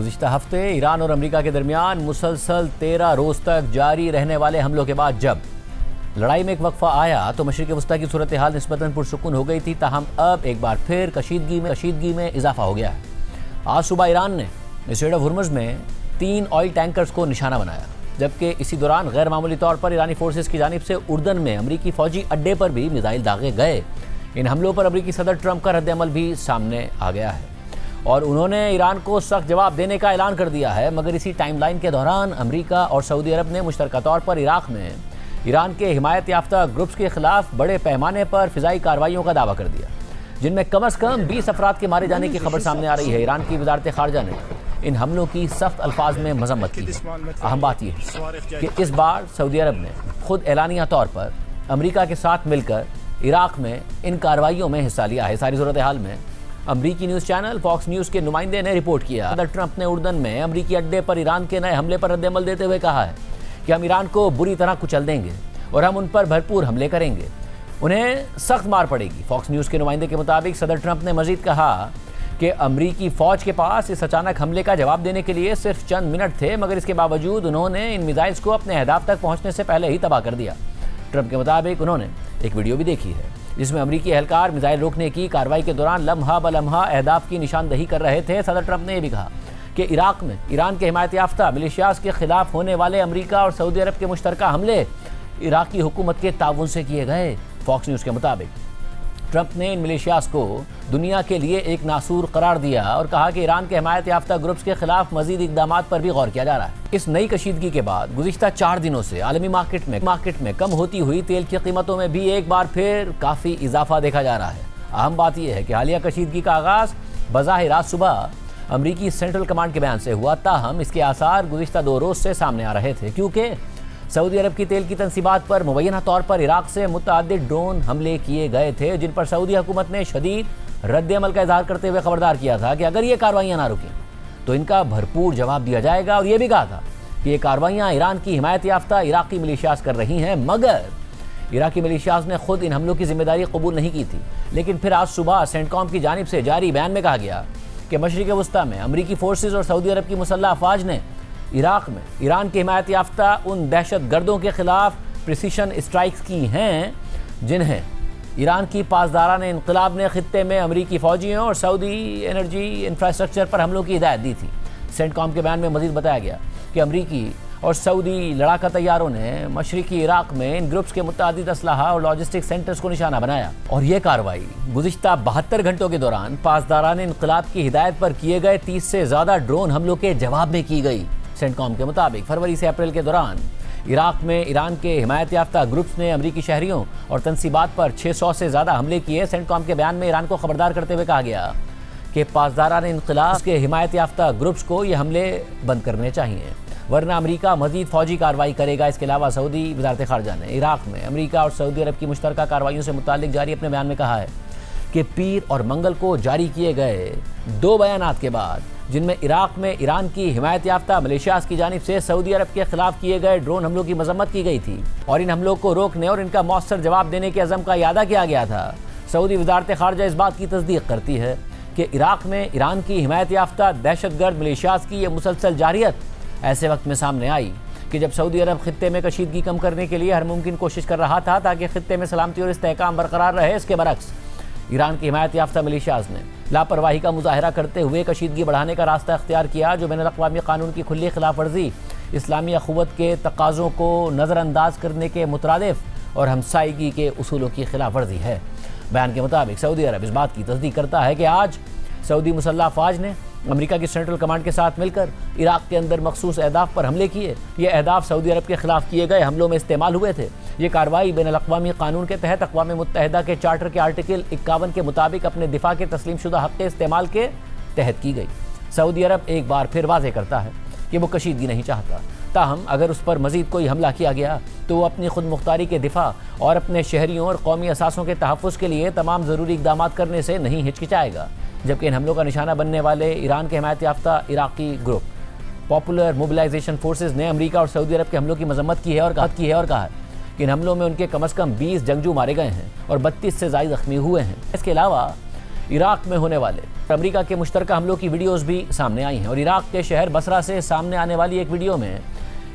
گزشتہ ہفتے ایران اور امریکہ کے درمیان مسلسل 13 روز تک جاری رہنے والے حملوں کے بعد جب لڑائی میں ایک وقفہ آیا تو مشرق وسطی کی صورتحال نسبتاً پرسکون ہو گئی تھی، تاہم اب ایک بار پھر کشیدگی میں اضافہ ہو گیا ہے۔ آج صبح ایران نے اسٹریٹ آف ہرمز میں 3 آئل ٹینکرز کو نشانہ بنایا، جبکہ اسی دوران غیر معمولی طور پر ایرانی فورسز کی جانب سے اردن میں امریکی فوجی اڈے پر بھی میزائل داغے گئے۔ ان حملوں پر امریکی صدر ٹرمپ کا رد عمل بھی سامنے آ گیا ہے اور انہوں نے ایران کو سخت جواب دینے کا اعلان کر دیا ہے، مگر اسی ٹائم لائن کے دوران امریکہ اور سعودی عرب نے مشترکہ طور پر عراق میں ایران کے حمایت یافتہ گروپس کے خلاف بڑے پیمانے پر فضائی کارروائیوں کا دعویٰ کر دیا، جن میں کم از کم 20 افراد کے مارے جانے کی خبر سامنے آ رہی ہے۔ ایران کی وزارت خارجہ نے ان حملوں کی سخت الفاظ میں مذمت کی ہے۔ اہم بات یہ ہے کہ اس بار سعودی عرب نے خود اعلانیہ طور پر امریکہ کے ساتھ مل کر عراق میں ان کارروائیوں میں حصہ لیا ہے۔ ساری صورتحال میں امریکی نیوز چینل فاکس نیوز کے نمائندے نے رپورٹ کیا، صدر ٹرمپ نے اردن میں امریکی اڈے پر ایران کے نئے حملے پر رد عمل دیتے ہوئے کہا ہے کہ ہم ایران کو بری طرح کچل دیں گے اور ہم ان پر بھرپور حملے کریں گے، انہیں سخت مار پڑے گی۔ فاکس نیوز کے نمائندے کے مطابق صدر ٹرمپ نے مزید کہا کہ امریکی فوج کے پاس اس اچانک حملے کا جواب دینے کے لیے صرف چند منٹ تھے، مگر اس کے باوجود انہوں نے ان میزائلز کو اپنے اہداف تک پہنچنے سے پہلے ہی تباہ کر دیا۔ ٹرمپ کے مطابق انہوں نے ایک ویڈیو بھی دیکھی ہے جس میں امریکی اہلکار میزائل روکنے کی کارروائی کے دوران لمحہ بلمحہ اہداف کی نشاندہی کر رہے تھے۔ صدر ٹرمپ نے یہ بھی کہا کہ عراق میں ایران کے حمایت یافتہ ملیشیاز کے خلاف ہونے والے امریکہ اور سعودی عرب کے مشترکہ حملے عراقی حکومت کے تعاون سے کیے گئے۔ فاکس نیوز کے مطابق ٹرمپ نے ان ملیشیاز کو دنیا کے لیے ایک ناسور قرار دیا اور کہا کہ ایران کے حمایت یافتہ گروپس کے خلاف مزید اقدامات پر بھی غور کیا جا رہا ہے۔ اس نئی کشیدگی کے بعد گزشتہ 4 دنوں سے عالمی مارکیٹ میں کم ہوتی ہوئی تیل کی قیمتوں میں بھی ایک بار پھر کافی اضافہ دیکھا جا رہا ہے۔ اہم بات یہ ہے کہ حالیہ کشیدگی کا آغاز بظاہر آج صبح امریکی سینٹرل کمانڈ کے بیان سے ہوا، تاہم اس کے آثار گزشتہ 2 روز سے سامنے آ رہے تھے، کیونکہ سعودی عرب کی تیل کی تنصیبات پر مبینہ طور پر عراق سے متعدد ڈرون حملے کیے گئے تھے، جن پر سعودی حکومت نے شدید رد عمل کا اظہار کرتے ہوئے خبردار کیا تھا کہ اگر یہ کارروائیاں نہ رکیں تو ان کا بھرپور جواب دیا جائے گا، اور یہ بھی کہا تھا کہ یہ کارروائیاں ایران کی حمایت یافتہ عراقی ملیشیاز کر رہی ہیں، مگر عراقی ملیشیاز نے خود ان حملوں کی ذمہ داری قبول نہیں کی تھی۔ لیکن پھر آج صبح سینٹ کام کی جانب سے جاری بیان میں کہا گیا کہ مشرق وسطی میں امریکی فورسز اور سعودی عرب کی مسلح افواج نے عراق میں ایران کی حمایت یافتہ ان دہشت گردوں کے خلاف پریسیشن اسٹرائکس کی ہیں جنہیں ایران کی پاسداران انقلاب نے خطے میں امریکی فوجیوں اور سعودی انرجی انفراسٹرکچر پر حملوں کی ہدایت دی تھی۔ سینٹ کام کے بیان میں مزید بتایا گیا کہ امریکی اور سعودی لڑاکا طیاروں نے مشرقی عراق میں ان گروپس کے متعدد اسلحہ اور لاجسٹک سینٹرز کو نشانہ بنایا، اور یہ کارروائی گزشتہ 72 گھنٹوں کے دوران پاسداران انقلاب کی ہدایت پر کیے گئے 30 سے زیادہ ڈرون حملوں کے جواب میں کی گئی۔ سینٹ کام کے مطابق فروری سے اپریل کے دوران عراق میں ایران کے حمایت یافتہ گروپس نے امریکی شہریوں اور تنصیبات پر 600 سے زیادہ حملے کیے۔ سینٹ کام کے بیان میں ایران کو خبردار کرتے ہوئے کہا گیا کہ پاسداران انقلاب کے حمایت یافتہ گروپس کو یہ حملے بند کرنے چاہیے، ورنہ امریکہ مزید فوجی کارروائی کرے گا۔ اس کے علاوہ سعودی وزارت خارجہ نے عراق میں امریکہ اور سعودی عرب کی مشترکہ کارروائیوں سے متعلق جاری اپنے بیان میں کہا ہے کہ پیر اور منگل کو جاری کیے گئے 2 بیانات کے بعد، جن میں عراق میں ایران کی حمایت یافتہ ملیشیاز کی جانب سے سعودی عرب کے خلاف کیے گئے ڈرون حملوں کی مذمت کی گئی تھی اور ان حملوں کو روکنے اور ان کا مؤثر جواب دینے کے عزم کا اعادہ کیا گیا تھا، سعودی وزارت خارجہ اس بات کی تصدیق کرتی ہے کہ عراق میں ایران کی حمایت یافتہ دہشت گرد ملیشیاز کی یہ مسلسل جارحیت ایسے وقت میں سامنے آئی کہ جب سعودی عرب خطے میں کشیدگی کم کرنے کے لیے ہر ممکن کوشش کر رہا تھا تاکہ خطے میں سلامتی اور استحکام برقرار رہے، اس کے برعکس ایران کی حمایت یافتہ ملیشیاز نے لاپرواہی کا مظاہرہ کرتے ہوئے کشیدگی بڑھانے کا راستہ اختیار کیا، جو بین الاقوامی قانون کی کھلی خلاف ورزی، اسلامی اخوت کے تقاضوں کو نظر انداز کرنے کے مترادف اور ہمسائیگی کے اصولوں کی خلاف ورزی ہے۔ بیان کے مطابق سعودی عرب اس بات کی تصدیق کرتا ہے کہ آج سعودی مسلح افواج نے امریکہ کی سینٹرل کمانڈ کے ساتھ مل کر عراق کے اندر مخصوص اہداف پر حملے کیے۔ یہ اہداف سعودی عرب کے خلاف کیے گئے حملوں میں استعمال ہوئے تھے۔ یہ کارروائی بین الاقوامی قانون کے تحت اقوام متحدہ کے چارٹر کے آرٹیکل 51 کے مطابق اپنے دفاع کے تسلیم شدہ حق استعمال کے تحت کی گئی۔ سعودی عرب ایک بار پھر واضح کرتا ہے کہ وہ کشیدگی نہیں چاہتا، تاہم اگر اس پر مزید کوئی حملہ کیا گیا تو وہ اپنی خود مختاری کے دفاع اور اپنے شہریوں اور قومی اثاثوں کے تحفظ کے لیے تمام ضروری اقدامات کرنے سے نہیں ہچکچائے گا۔ جبکہ ان حملوں کا نشانہ بننے والے ایران کے حمایت یافتہ عراقی گروپ پاپولر موبلائزیشن فورسز نے امریکہ اور سعودی عرب کے حملوں کی مذمت کی ہے اور کہا ہے کہ ان حملوں میں ان کے کم از کم 20 جنگجو مارے گئے ہیں اور 32 سے زائد زخمی ہوئے ہیں۔ اس کے علاوہ عراق میں ہونے والے امریکہ کے مشترکہ حملوں کی ویڈیوز بھی سامنے آئی ہیں، اور عراق کے شہر بصرہ سے سامنے آنے والی ایک ویڈیو میں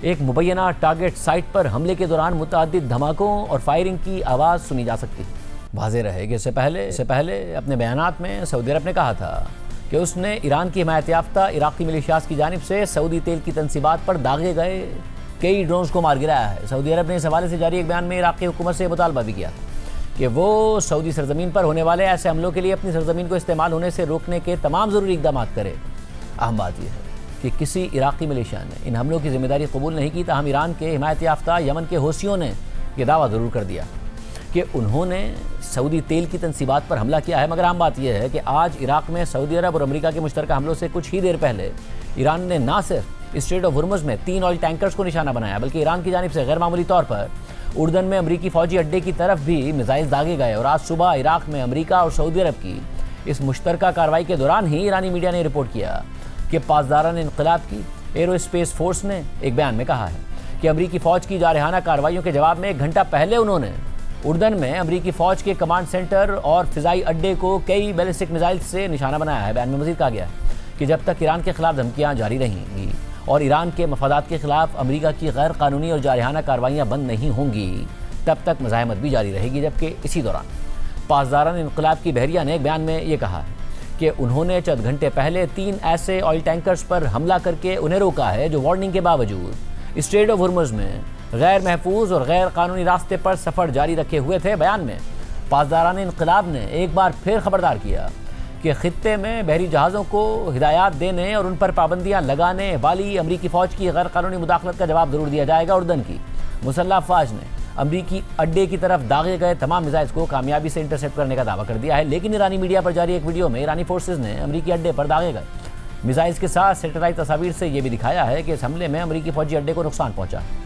ایک مبینہ ٹارگٹ سائٹ پر حملے کے دوران متعدد دھماکوں اور فائرنگ کی آواز سنی جا سکتی ہے۔ واضح رہے کہ اس سے پہلے اپنے بیانات میں سعودی عرب نے کہا تھا کہ اس نے ایران کی حمایت یافتہ عراقی ملیشیاز کی جانب سے سعودی تیل کی تنصیبات پر داغے گئے کئی ڈرونز کو مار گرایا ہے۔ سعودی عرب نے اس حوالے سے جاری ایک بیان میں عراق کی حکومت سے مطالبہ بھی کیا کہ وہ سعودی سرزمین پر ہونے والے ایسے حملوں کے لیے اپنی سرزمین کو استعمال ہونے سے روکنے کے تمام ضروری اقدامات کرے۔ اہم بات یہ ہے کہ کسی عراقی ملیشیا نے ان حملوں کی ذمہ داری قبول نہیں کی، تاہم ایران کے حمایت یافتہ یمن کے حوثیوں نے یہ دعویٰ ضرور کر دیا کہ انہوں نے سعودی تیل کی تنصیبات پر حملہ کیا ہے۔ مگر عام بات یہ ہے کہ آج عراق میں سعودی عرب اور امریکہ کے مشترکہ حملوں سے کچھ ہی دیر پہلے ایران نے نہ صرف اسٹریٹ آف ہرمز میں 3 آئل ٹینکرز کو نشانہ بنایا، بلکہ ایران کی جانب سے غیر معمولی طور پر اردن میں امریکی فوجی اڈے کی طرف بھی میزائل داغے گئے، اور آج صبح عراق میں امریکہ اور سعودی عرب کی اس مشترکہ کارروائی کے دوران ہی ایرانی میڈیا نے رپورٹ کیا کہ پاسداران انقلاب کی ایرو اسپیس فورس نے ایک بیان میں کہا ہے کہ امریکی فوج کی جارحانہ کارروائیوں کے جواب میں 1 گھنٹہ پہلے انہوں نے اردن میں امریکی فوج کے کمانڈ سینٹر اور فضائی اڈے کو کئی بیلسٹک میزائل سے نشانہ بنایا ہے۔ بیان میں مزید کہا گیا ہے کہ جب تک ایران کے خلاف دھمکیاں جاری رہیں گی اور ایران کے مفادات کے خلاف امریکہ کی غیر قانونی اور جارحانہ کارروائیاں بند نہیں ہوں گی، تب تک مزاحمت بھی جاری رہے گی۔ جبکہ اسی دوران پاسداران انقلاب کی بحریہ نے ایک بیان میں یہ کہا ہے کہ انہوں نے چند گھنٹے پہلے 3 ایسے آئل ٹینکرز پر حملہ کر کے انہیں روکا ہے جو وارننگ کے باوجود اسٹریٹ آف ہرمز میں غیر محفوظ اور غیر قانونی راستے پر سفر جاری رکھے ہوئے تھے۔ بیان میں پاسداران انقلاب نے ایک بار پھر خبردار کیا کہ خطے میں بحری جہازوں کو ہدایات دینے اور ان پر پابندیاں لگانے والی امریکی فوج کی غیر قانونی مداخلت کا جواب ضرور دیا جائے گا۔ اردن کی مسلح افواج نے امریکی اڈے کی طرف داغے گئے تمام میزائلز کو کامیابی سے انٹرسیپٹ کرنے کا دعویٰ کر دیا ہے، لیکن ایرانی میڈیا پر جاری ایک ویڈیو میں ایرانی فورسز نے امریکی اڈے پر داغے گئے میزائلز کے ساتھ سیٹلائٹ تصاویر سے یہ بھی دکھایا ہے کہ اس حملے میں امریکی فوجی اڈے کو نقصان پہنچا۔